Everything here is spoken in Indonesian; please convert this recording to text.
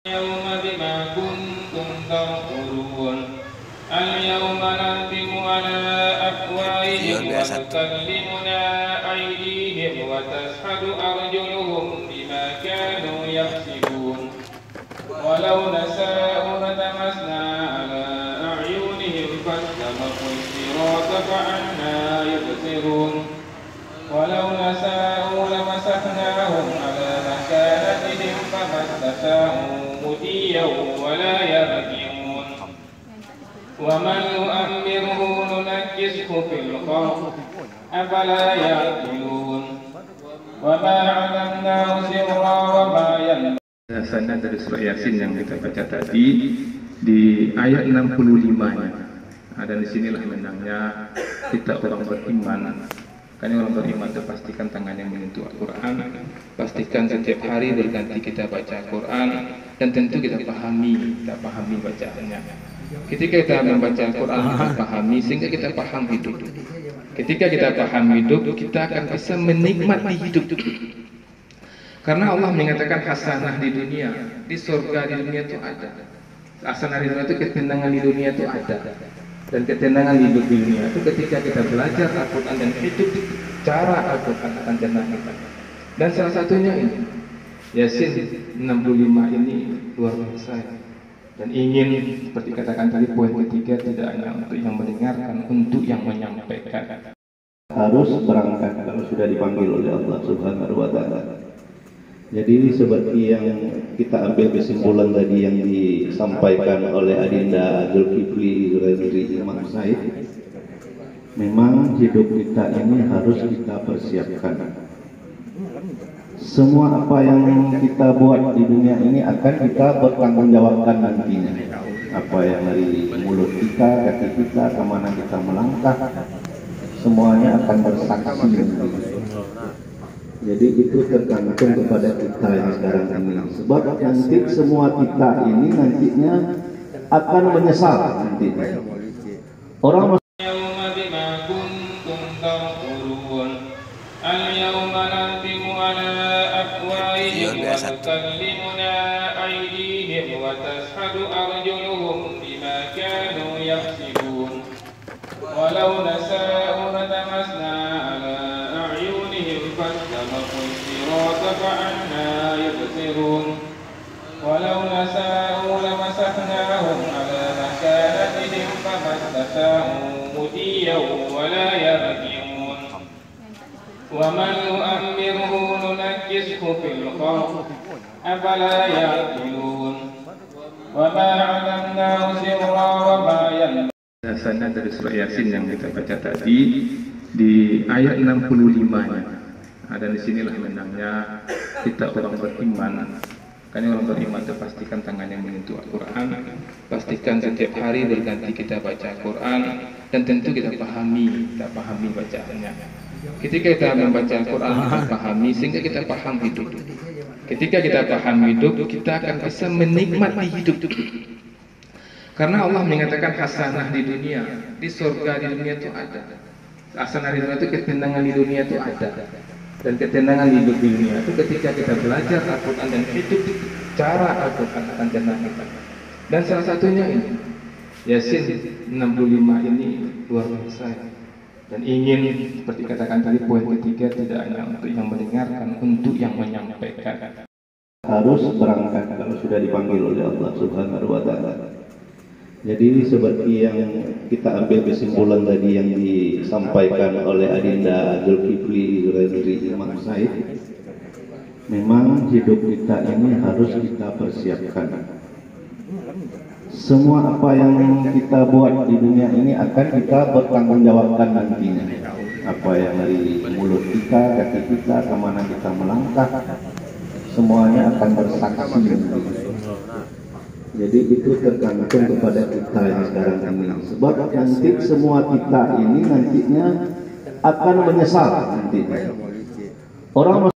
اليوم بما كنتم ترفضون اليوم نختم على أفواههم وتكلمنا أيديهم وتشهد أرجلهم بما كانوا يكسبون ولو نشاء لطمسنا على أعينهم فاستبقوا الصراط فأنى يبصرون ولو نشاء لمسخناهم على مكانتهم فما استطاعوا مضيا ولا يرجعون ومن نؤمره ننكسه في الخلق أفلا يعقلون وما علمناه سرا وما ينبغي. Dasarnya dari surah Yasin yang kita baca tadi di ayat 65-nya. Dan disinilah menangnya kita orang beriman. Karena orang beriman itu pastikan tangannya menyentuh Al-Quran, pastikan setiap hari berganti kita baca Al-Quran, dan tentu kita pahami bacaannya. Ketika kita membaca Al-Quran kita pahami sehingga kita paham hidup. Ketika kita paham hidup, kita akan bisa menikmati hidup. Karena Allah mengatakan hasanah di dunia, di surga di dunia itu ada. Hasanah di dunia itu ketenangan di dunia itu ada. Dan ketenangan hidup di dunia itu ketika kita belajar Al-Quran dan hidup cara Al-Quran akan tenang kita. Dan salah satunya ini Yasin 65 ini luar biasa. Dan ingin seperti katakan tadi poin ketiga tidak hanya untuk yang mendengarkan, untuk yang menyampaikan. Harus berangkat kalau sudah dipanggil oleh Allah Subhanahu wa Ta'ala. Jadi seperti yang kita ambil kesimpulan tadi yang disampaikan oleh Adinda Zulkifli dari Imam Said, memang hidup kita ini harus kita persiapkan. Semua apa yang kita buat di dunia ini akan kita bertanggung jawabkan nantinya. Apa yang dari mulut kita, kaki kita, kemana kita melangkah, semuanya akan bersaksi. Jadi itu tergantung kepada kita yang sekarang ini. Sebab nanti semua kita ini nantinya akan menyesal nantinya. Orang اليوم بما كنتم ترفضون اليوم نختم على أفواههم وتكلمنا أيديهم وتشهد أرجلهم بما كانوا يكسبون ولو نشاء لطمسنا على أعينهم فاستبقوا الصراط فأنى يبصرون ولو نشاء لمسخناهم على مكانتهم فما استطاعوا مضيا ولا يرجعون ومن نؤمره ننكسه في الخلق أفلا يعقلون وما علمناه سرا وما ينبغي. Dasarnya dari surah Yasin yang kita baca tadi di ayat 65-nya. Dan disinilah menangnya kita orang beriman. Karena orang beriman itu pastikan tangannya menyentuh Al-Quran, pastikan setiap hari berganti kita baca Al-Quran, dan tentu kita pahami bacaannya. Ketika kita membaca Al-Quran kita pahami sehingga kita paham hidup. Ketika kita paham hidup, kita akan bisa menikmati hidup. Karena Allah mengatakan hasanah di dunia, di surga di dunia itu ada. Hasanah di dunia itu ketenangan di dunia itu ada. Dan ketenangan hidup di dunia itu ketika kita belajar Al-Quran dan hidup cara Al-Quran akan tenang kita. Dan salah satunya ini Yasin 65 ini luar biasa. Dan ingin seperti katakan tadi poin ketiga tidak hanya untuk yang mendengarkan, untuk yang menyampaikan. harus berangkat kalau sudah dipanggil oleh Allah Subhanahu wa Ta'ala. Jadi seperti yang kita ambil kesimpulan tadi yang disampaikan oleh Adinda Zulkifli dari Imam Said, memang hidup kita ini harus kita persiapkan. Semua apa yang kita buat di dunia ini akan kita bertanggung jawabkan nantinya. Apa yang dari mulut kita, kaki kita, kemana kita melangkah, semuanya akan bersaksi. Jadi itu tergantung kepada kita yang sekarang ini. Sebab nanti semua kita ini nantinya akan menyesal nantinya. Orang